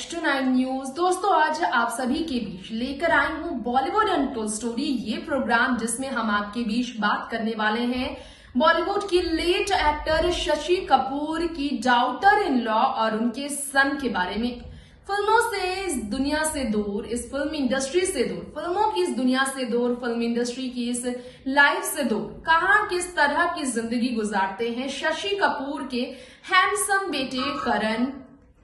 H29 news. दोस्तों, आज आप सभी के बीच लेकर आई हूँ बॉलीवुड अनटोल्ड स्टोरी, ये प्रोग्राम जिसमें हम आपके बीच बात करने वाले हैं बॉलीवुड की लेट एक्टर शशि कपूर की डाउटर इन लॉ और उनके सन के बारे में। फिल्मों से इस दुनिया से दूर, इस फिल्म इंडस्ट्री से दूर, फिल्मों की इस दुनिया से दूर, फिल्म इंडस्ट्री की इस लाइफ से दूर कहाँ किस तरह की जिंदगी गुजारते हैं शशि कपूर के हैंडसम बेटे करण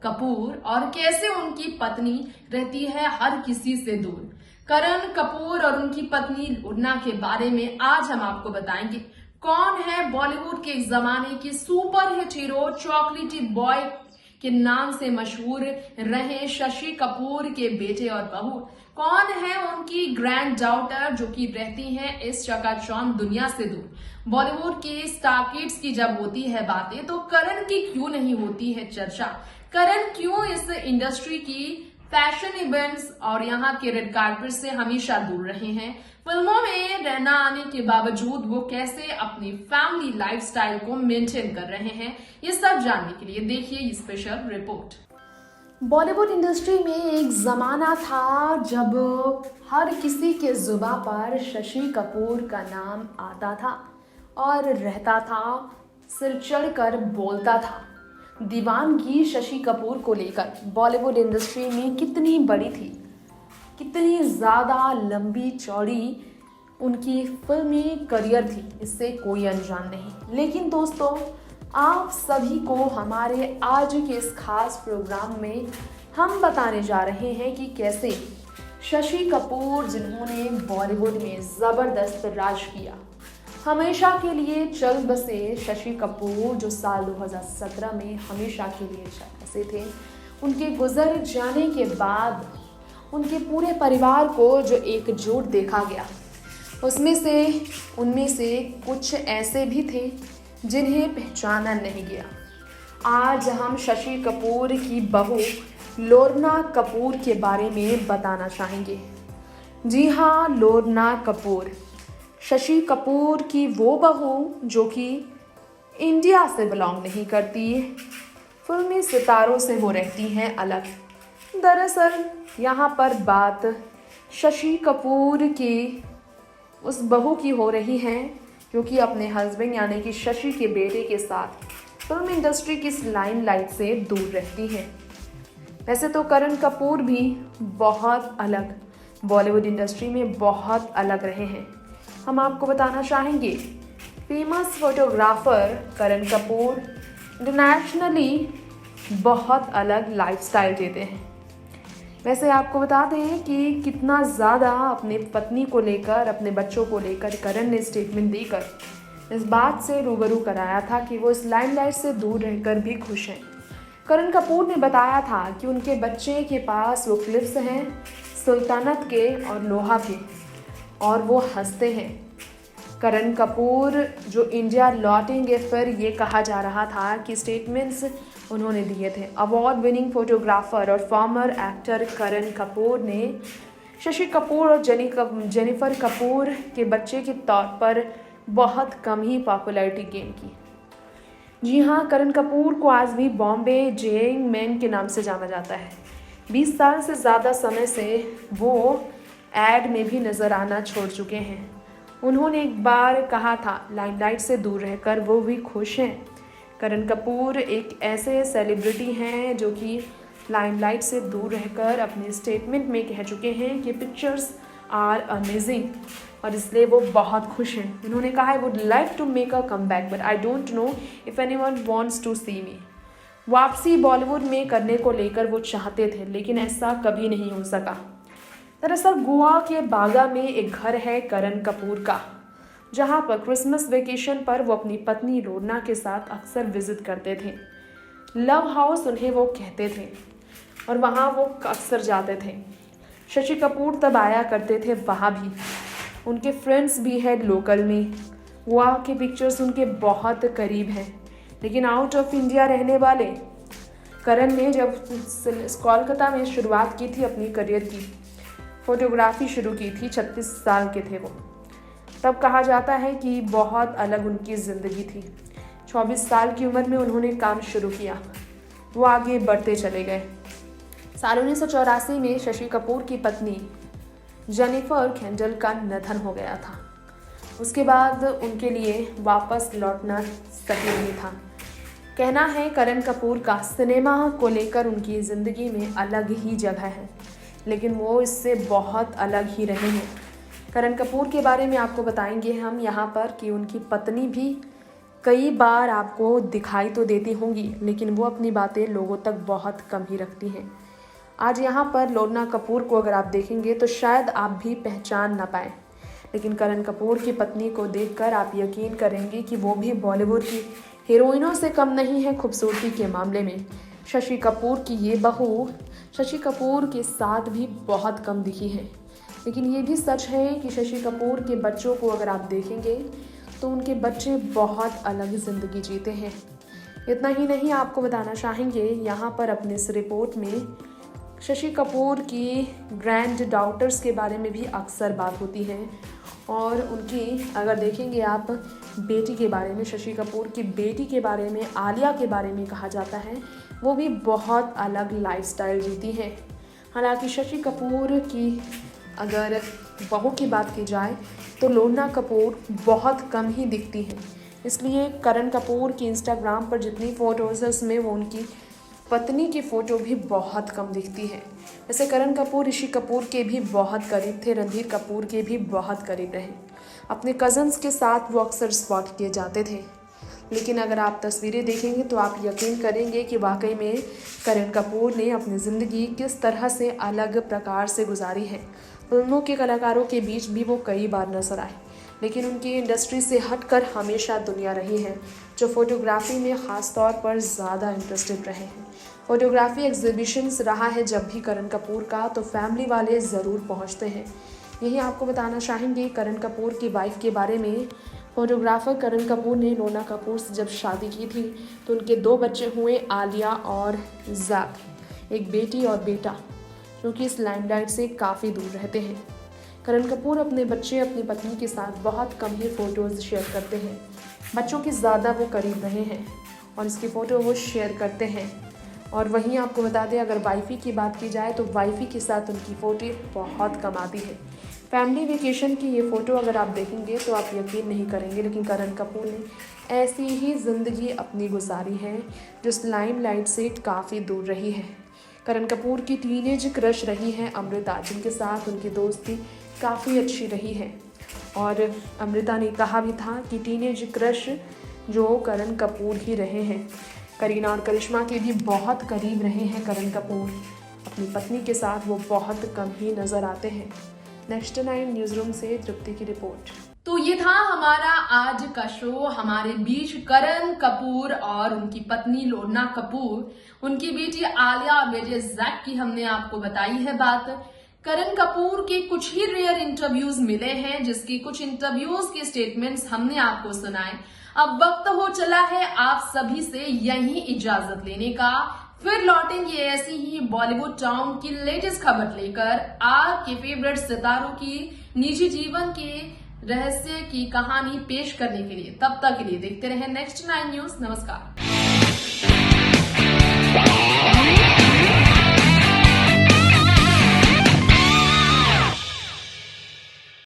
कपूर और कैसे उनकी पत्नी रहती है हर किसी से दूर। करण कपूर और उनकी पत्नी लुना के बारे में आज हम आपको बताएंगे। कौन है बॉलीवुड के एक जमाने के सुपरहिट हीरो, चॉकलेटी बॉय के नाम से मशहूर रहे शशि कपूर के बेटे और बहू। कौन है उनकी ग्रैंड डॉटर जो कि रहती हैं इस चकाचौंध दुनिया से दूर। बॉलीवुड के स्टार किड्स की जब होती है बातें तो करण की क्यों नहीं होती है चर्चा। करण क्यों इस इंडस्ट्री की फैशन इवेंट्स और यहाँ के रेड कार्पेट से हमेशा दूर रहे हैं। फिल्मों में रहना आने के बावजूद वो कैसे अपनी फैमिली लाइफस्टाइल को मेंटेन कर रहे हैं, ये सब जानने के लिए देखिए ये स्पेशल रिपोर्ट। बॉलीवुड इंडस्ट्री में एक जमाना था जब हर किसी के जुबां पर शशि कपूर का नाम आता था और रहता था, सिर चढ़कर बोलता था। दीवानगी शशि कपूर को लेकर बॉलीवुड इंडस्ट्री में कितनी बड़ी थी, कितनी ज़्यादा लंबी चौड़ी उनकी फिल्मी करियर थी, इससे कोई अनजान नहीं। लेकिन दोस्तों, आप सभी को हमारे आज के इस खास प्रोग्राम में हम बताने जा रहे हैं कि कैसे शशि कपूर, जिन्होंने बॉलीवुड में ज़बरदस्त राज किया, हमेशा के लिए चल बसे शशि कपूर, जो साल 2017 में हमेशा के लिए चल बसे थे, उनके गुजर जाने के बाद उनके पूरे परिवार को जो एकजुट देखा गया, उनमें से कुछ ऐसे भी थे जिन्हें पहचाना नहीं गया। आज हम शशि कपूर की बहू लोरना कपूर के बारे में बताना चाहेंगे। जी हाँ, लोरना कपूर, शशि कपूर की वो बहू जो कि इंडिया से बिलोंग नहीं करती, फिल्मी सितारों से वो रहती हैं अलग। दरअसल यहाँ पर बात शशि कपूर की उस बहू की हो रही है क्योंकि अपने हस्बैंड यानी कि शशि के बेटे के साथ फिल्म इंडस्ट्री की इस लाइमलाइट से दूर रहती है। वैसे तो करण कपूर भी बहुत अलग, बॉलीवुड इंडस्ट्री में बहुत अलग रहे हैं। हम आपको बताना चाहेंगे, फेमस फोटोग्राफर करण कपूर इंटरनेशनली बहुत अलग लाइफस्टाइल जीते हैं। वैसे आपको बता दें कि कितना ज़्यादा अपने पत्नी को लेकर, अपने बच्चों को लेकर करण ने स्टेटमेंट देकर इस बात से रूबरू कराया था कि वो इस लाइमलाइट से दूर रहकर भी खुश हैं। करण कपूर ने बताया था कि उनके बच्चे के पास वो क्लिप्स हैं सुल्तानत के और लोहा के, और वो हंसते हैं। करण कपूर जो इंडिया लौटेंगे, फिर ये कहा जा रहा था कि स्टेटमेंट्स उन्होंने दिए थे। अवार्ड विनिंग फोटोग्राफर और फॉर्मर एक्टर करण कपूर ने शशि कपूर और जेनिफर कपूर के बच्चे के तौर पर बहुत कम ही पॉपुलैरिटी गेन की। जी हाँ, करण कपूर को आज भी बॉम्बे जेइंग मैन के नाम से जाना जाता है। 20 साल से ज़्यादा समय से वो एड में भी नज़र आना छोड़ चुके हैं। उन्होंने एक बार कहा था, लाइमलाइट से दूर रहकर वो भी खुश हैं। करण कपूर एक ऐसे सेलिब्रिटी हैं जो कि लाइमलाइट से दूर रहकर अपने स्टेटमेंट में कह चुके हैं कि पिक्चर्स आर अमेजिंग, और इसलिए वो बहुत खुश हैं। उन्होंने कहा, I would like to make a comeback but I don't know if anyone wants to see me. वापसी बॉलीवुड में करने को लेकर वो चाहते थे, लेकिन ऐसा कभी नहीं हो सका। दरअसल गोवा के बागा में एक घर है करण कपूर का, जहां पर क्रिसमस वेकेशन पर वो अपनी पत्नी लोरना के साथ अक्सर विजिट करते थे। लव हाउस उन्हें वो कहते थे और वहां वो अक्सर जाते थे। शशि कपूर तब आया करते थे वहां भी। उनके फ्रेंड्स भी हैं लोकल में, गोवा के पिक्चर्स उनके बहुत करीब हैं। लेकिन आउट ऑफ इंडिया रहने वाले करण ने जब कोलकाता में शुरुआत की थी अपनी करियर की, फोटोग्राफी शुरू की थी, 36 साल के थे वो, तब कहा जाता है कि बहुत अलग उनकी ज़िंदगी थी। 24 साल की उम्र में उन्होंने काम शुरू किया, वो आगे बढ़ते चले गए। साल 1984 में शशि कपूर की पत्नी जेनिफर केंडल का निधन हो गया था। उसके बाद उनके लिए वापस लौटना सही नहीं था। कहना है करण कपूर का सिनेमा को लेकर उनकी ज़िंदगी में अलग ही जगह है, लेकिन वो इससे बहुत अलग ही रहे हैं। करण कपूर के बारे में आपको बताएंगे हम यहाँ पर कि उनकी पत्नी भी कई बार आपको दिखाई तो देती होंगी, लेकिन वो अपनी बातें लोगों तक बहुत कम ही रखती हैं। आज यहाँ पर लोरना कपूर को अगर आप देखेंगे तो शायद आप भी पहचान ना पाएँ, लेकिन करण कपूर की पत्नी को देखकर आप यकीन करेंगे कि वो भी बॉलीवुड की हीरोइनों से कम नहीं है खूबसूरती के मामले में। शशि कपूर की ये बहू शशि कपूर के साथ भी बहुत कम दिखी है, लेकिन ये भी सच है कि शशि कपूर के बच्चों को अगर आप देखेंगे तो उनके बच्चे बहुत अलग ज़िंदगी जीते हैं। इतना ही नहीं, आपको बताना चाहेंगे यहाँ पर अपने इस रिपोर्ट में शशि कपूर की ग्रैंड डॉटर्स के बारे में भी अक्सर बात होती है, और उनकी अगर देखेंगे आप बेटी के बारे में, शशि कपूर की बेटी के बारे में, आलिया के बारे में कहा जाता है, वो भी बहुत अलग लाइफस्टाइल जीती हैं। हालांकि शशि कपूर की अगर बहू की बात की जाए तो लोरना कपूर बहुत कम ही दिखती हैं, इसलिए करण कपूर की इंस्टाग्राम पर जितनी फ़ोटोज़ है उसमें वो उनकी पत्नी की फ़ोटो भी बहुत कम दिखती है। वैसे करण कपूर ऋषि कपूर के भी बहुत करीब थे, रणधीर कपूर के भी बहुत करीब रहे। अपने कज़न्स के साथ वो अक्सर स्पॉट किए जाते थे, लेकिन अगर आप तस्वीरें देखेंगे तो आप यकीन करेंगे कि वाकई में करण कपूर ने अपनी ज़िंदगी किस तरह से अलग प्रकार से गुजारी है। फिल्मों के कलाकारों के बीच भी वो कई बार नजर आए, लेकिन उनकी इंडस्ट्री से हटकर हमेशा दुनिया रही है जो फोटोग्राफी में ख़ास तौर पर ज़्यादा इंटरेस्टेड रहे हैं। फोटोग्राफी एग्जीबिशंस रहा है जब भी करण कपूर का, तो फैमिली वाले ज़रूर पहुंचते हैं। यही आपको बताना चाहेंगे करण कपूर की वाइफ के बारे में। फोटोग्राफर करण कपूर ने लोरना कपूर से जब शादी की थी तो उनके 2 बच्चे हुए, आलिया और जैक, एक बेटी और बेटा, जो कि इस लाइमलाइट से काफ़ी दूर रहते हैं। करण कपूर अपने बच्चे अपनी पत्नी के साथ बहुत कम ही फ़ोटोज़ शेयर करते हैं। बच्चों की ज़्यादा वो करीब रहे हैं और इसकी फ़ोटो वो शेयर करते हैं। और वहीं आपको बता दें, अगर वाइफी की बात की जाए तो वाइफी के साथ उनकी फ़ोटो बहुत कम आती है। फैमिली वेकेशन की ये फ़ोटो अगर आप देखेंगे तो आप यकीन नहीं करेंगे, लेकिन करण कपूर ने ऐसी ही ज़िंदगी अपनी गुजारी है जो इस लाइमलाइट से काफ़ी दूर रही है। करण कपूर की टीनेज क्रश रही है अमृता, जिनके साथ उनकी दोस्ती काफ़ी अच्छी रही है। और अमृता ने कहा भी था कि टीनेज क्रश जो करण कपूर ही रहे हैं। करीना और करिश्मा के भी बहुत करीब रहे हैं करण कपूर। अपनी पत्नी के साथ वो बहुत कम ही नज़र आते हैं। नेक्स्ट 9 न्यूज़ रूम से तृप्ति की रिपोर्ट। तो ये था हमारा आज का शो। हमारे बीच करण कपूर और उनकी पत्नी लोरना कपूर, उनकी बेटी आलिया और बेटे जैक की हमने आपको बताई है बात। करण कपूर के कुछ ही रेयर इंटरव्यूज मिले हैं, जिसकी कुछ इंटरव्यूज के स्टेटमेंट्स हमने आपको सुनाए। अब वक्त हो चला है आप सभी से यही इजाजत लेने का। फिर लौटेंगे ऐसी ही बॉलीवुड टाउन की लेटेस्ट खबर लेकर, आपके फेवरेट सितारों की निजी जीवन के रहस्य की कहानी पेश करने के लिए। तब तक के लिए देखते रहें नेक्स्ट 9 न्यूज। नमस्कार।